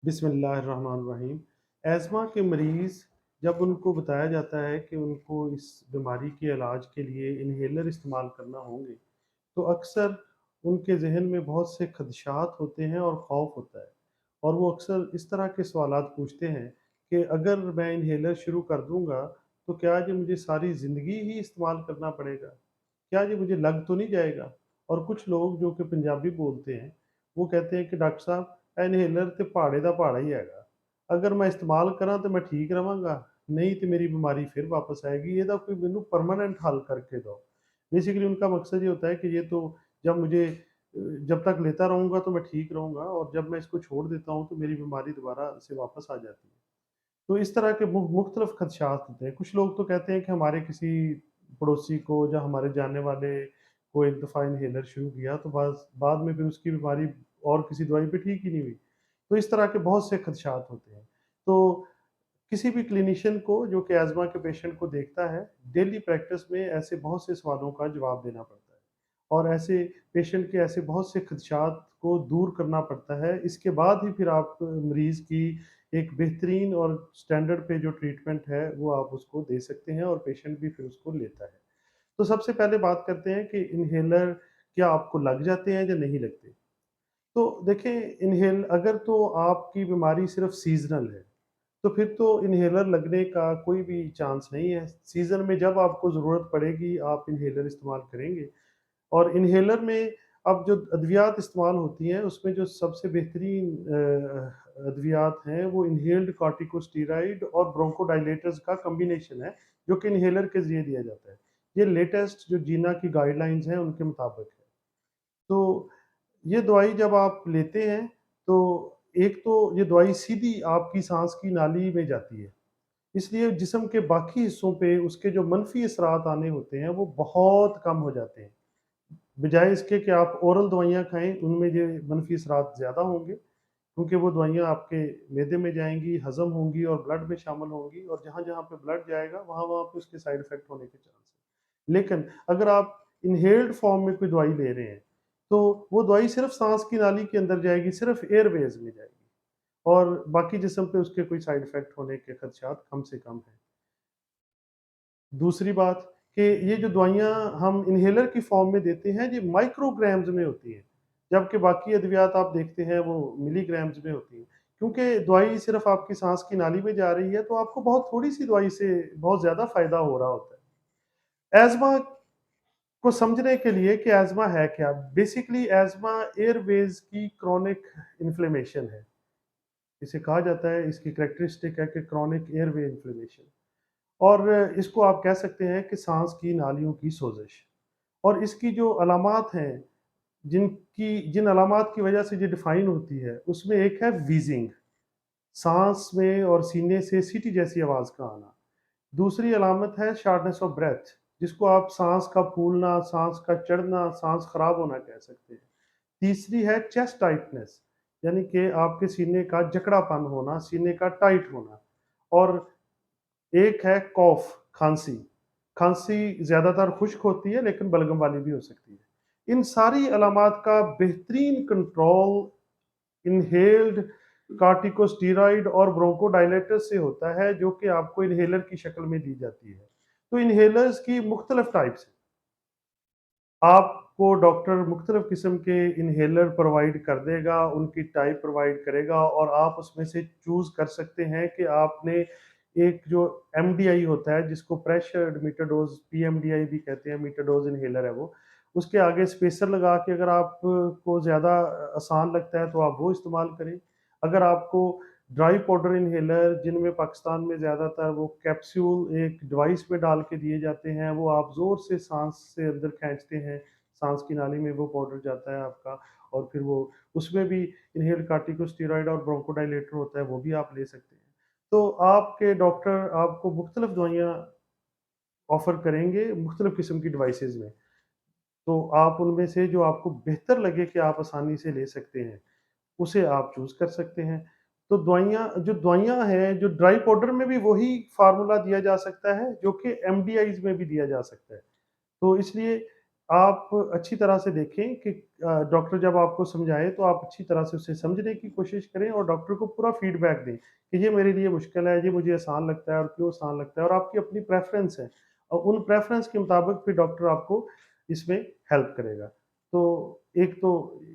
बिस्मिल्लाहिर्रहमानिर्रहीम। एज़मा के मरीज़ जब उनको बताया जाता है कि उनको इस बीमारी के इलाज के लिए इन्हेलर इस्तेमाल करना होंगे, तो अक्सर उनके ज़हन में बहुत से खदशात होते हैं और ख़ौफ़ होता है। और वो अक्सर इस तरह के सवालात पूछते हैं कि अगर मैं इन्हेलर शुरू कर दूँगा, तो क्या ये मुझे सारी ज़िंदगी ही इस्तेमाल करना पड़ेगा? क्या ये मुझे लग तो नहीं जाएगा? और कुछ लोग जो कि पंजाबी बोलते हैं, वो कहते हैं कि डॉक्टर साहब इन्हेलर ते भाड़े दा भाड़ा ही हैगा। अगर मैं इस्तेमाल कਰਾਂ ਤੇ ਮੈਂ ਠੀਕ ਰਵਾਂਗਾ, नहीं तो मेरी बीमारी फिर वापस आएगी। ਇਹਦਾ कोई ਮੈਨੂੰ परमानेंट हल करके दो। बेसिकली उनका मकसद ये होता है कि ये तो जब मुझे जब तक लेता रहूँगा तो मैं ठीक रहूँगा और जब मैं इसको छोड़ देता हूँ तो मेरी बीमारी दोबारा से वापस आ जाती है। तो इस तरह के मुख्तलिफ खदशात होते हैं। कुछ लोग तो कहते हैं कि हमारे किसी पड़ोसी को या हमारे जानने वाले को एक दफ़ा इन्हेलर शुरू किया तो बाद में फिर उसकी बीमारी और किसी दवाई पे ठीक ही नहीं हुई। तो इस तरह के बहुत से खदशात होते हैं। तो किसी भी क्लिनिशियन को जो कि अज़मा के पेशेंट को देखता है, डेली प्रैक्टिस में ऐसे बहुत से सवालों का जवाब देना पड़ता है। और ऐसे पेशेंट के ऐसे बहुत से खदशात को दूर करना पड़ता है। इसके बाद ही फिर आप मरीज़ की एक बेहतरीन और स्टैंडर्ड पे जो ट्रीटमेंट है, वो आप उसको दे सकते हैं और पेशेंट भी फिर उसको लेता है। तो सबसे पहले बात करते हैं कि इन्हेलर क्या आपको लग जाते हैं या नहीं लगते? तो देखें अगर तो आपकी बीमारी सिर्फ़ सीज़नल है, तो फिर तो इन्हेलर लगने का कोई भी चांस नहीं है। सीज़न में जब आपको ज़रूरत पड़ेगी, आप इन्हेलर इस्तेमाल करेंगे। और इन्हेलर में अब जो अद्वियात इस्तेमाल होती हैं, उसमें जो सबसे बेहतरीन अद्वियात हैं, वो इन्हेल्ड कॉर्टिकोस्टेरॉइड और ब्रोंकोडायलेटर्स का कॉम्बिनेशन है, जो कि इन्हेलर के ज़रिए दिया जाता है। ये लेटेस्ट जो जीना की गाइडलाइंस हैं, उनके मुताबिक है। तो ये दवाई जब आप लेते हैं, तो एक तो ये दवाई सीधी आपकी साँस की नाली में जाती है। इसलिए जिस्म के बाकी हिस्सों पे उसके जो मनफ़ी असरात आने होते हैं, वो बहुत कम हो जाते हैं। बजाय इसके कि आप ओरल दवाइयाँ खाएँ, उनमें ये मनफ़ी असरात ज़्यादा होंगे, क्योंकि वो दवाइयाँ आपके मैदे में जाएँगी, हज़म होंगी और ब्लड में शामिल होंगी और जहाँ-जहाँ पे ब्लड जाएगा, वहाँ-वहाँ पे उसके साइड इफ़ेक्ट होने के चांस हैं। लेकिन अगर आप इन्हेल्ड फ़ॉर्म में कोई दवाई ले रहे हैं, तो वो दवाई सिर्फ़ साँस की नाली के अंदर जाएगी, सिर्फ़ एयरवेज़ में जाएगी और बाकी जिस्म पे उसके कोई साइड इफ़ेक्ट होने के खदशात कम से कम हैं। दूसरी बात कि ये जो दवाइयाँ हम इन्हेलर की फ़ॉर्म में देते हैं, ये माइक्रोग्राम्स में होती हैं, जबकि बाकी अद्वियात आप देखते हैं वो मिलीग्राम्स में होती हैं। क्योंकि दवाई सिर्फ़ आपकी साँस की नाली में जा रही है, तो आपको बहुत थोड़ी-सी दवाई से बहुत ज़्यादा फ़ायदा हो रहा होता है। एज़मा को समझने के लिए कि एज़मा है क्या? बेसिकली एज़मा एयरवेज़ की क्रोनिक इन्फ्लेमेशन है। इसे कहा जाता है, इसकी कैरेक्टरिस्टिक है कि क्रोनिक एयरवे इन्फ्लेमेशन। और इसको आप कह सकते हैं कि साँस की नालियों की सोज़श। और इसकी जो अलामात हैं, जिन अलामात की वजह से ये डिफ़ाइन होती है, उसमें एक है व्हीज़िंग, साँस में और सीने से सीटी जैसी आवाज़ का आना। दूसरी अलामत है शॉर्टनेस ऑफ ब्रेथ, जिसको आप साँस का फूलना, साँस का चढ़ना, साँस खराब होना कह सकते हैं। तीसरी है चेस्ट टाइटनेस, यानी कि आपके सीने का जकड़ापन होना, सीने का टाइट होना। और एक है कॉफ़, खाँसी। खाँसी ज़्यादातर खुश्क होती है लेकिन बलगम वाली भी हो सकती है। इन सारी अलामात का बेहतरीन कंट्रोल इन्हेल्ड कॉर्टिकोस्टेरॉइड और ब्रोंकोडायलेटर्स से होता है, जो कि आपको इन्हेलर की शक्ल में दी जाती है। तो इन्हेलर्स की मुख्तलिफ टाइप्स हैं। आपको डॉक्टर मुख्तलिफ किस्म के इन्हेलर प्रोवाइड कर देगा, उनकी टाइप प्रोवाइड करेगा और आप उसमें से चूज़ कर सकते हैं कि आपने एक जो एमडीआई होता है, जिसको प्रेशर्ड मीटर-डोज़ पीएमडीआई भी कहते हैं, मीटर-डोज़ इन्हेलर है वो। उसके आगे स्पेसर लगा के अगर आपको ज़्यादा आसान लगता है तो आप वो इस्तेमाल करें। अगर आपको ड्राई पाउडर इन्हेलर, जिनमें पाकिस्तान में ज़्यादातर वो कैप्सूल एक डिवाइस में डाल के दिए जाते हैं, वो आप ज़ोर से साँस से अंदर खींचते हैं, साँस की नाली में वो पाउडर जाता है आपका और फिर वो उसमें भी इन्हेल्ड कॉर्टिकोस्टेरॉइड और ब्रोंकोडायलेटर होता है, वो भी आप ले सकते हैं। तो आपके डॉक्टर आपको मुख्तलिफ दवाइयाँ ऑफ़र करेंगे, मुख्तलिफ किस्म की डिवाइसेज़ में। तो आप उनमें से जो आपको बेहतर लगे कि आप आसानी से ले सकते हैं, उसे आप चूज़ कर सकते हैं। तो दवाइयाँ हैं, जो ड्राई पाउडर में भी वही फ़ॉर्मूला दिया जा सकता है, जो कि एमडीआईज़ में भी दिया जा सकता है। तो इसलिए آپ اچھی طرح سے دیکھیں کہ ڈاکٹر جب آپ کو سمجھائے تو آپ اچھی طرح سے اسے سمجھنے کی کوشش کریں اور ڈاکٹر کو پورا فیڈ بیک دیں کہ یہ میرے لیے مشکل ہے، یہ مجھے آسان لگتا ہے اور کیوں آسان لگتا ہے، اور آپ کی اپنی پریفرنس ہے اور ان پریفرنس کے مطابق پھر ڈاکٹر آپ کو اس میں ہیلپ کرے گا۔ تو ایک تو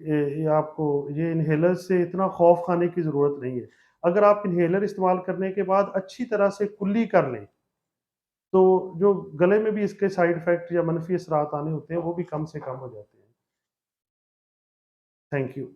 یہ آپ کو یہ انہیلر سے اتنا خوف کھانے کی ضرورت نہیں ہے۔ اگر آپ انہیلر استعمال کرنے کے بعد اچھی طرح سے کلی کر لیں تو جو گلے میں بھی اس کے سائڈ افیکٹ یا منفی اثرات آنے ہوتے ہیں وہ بھی کم سے کم ہو جاتے ہیں۔ Thank you.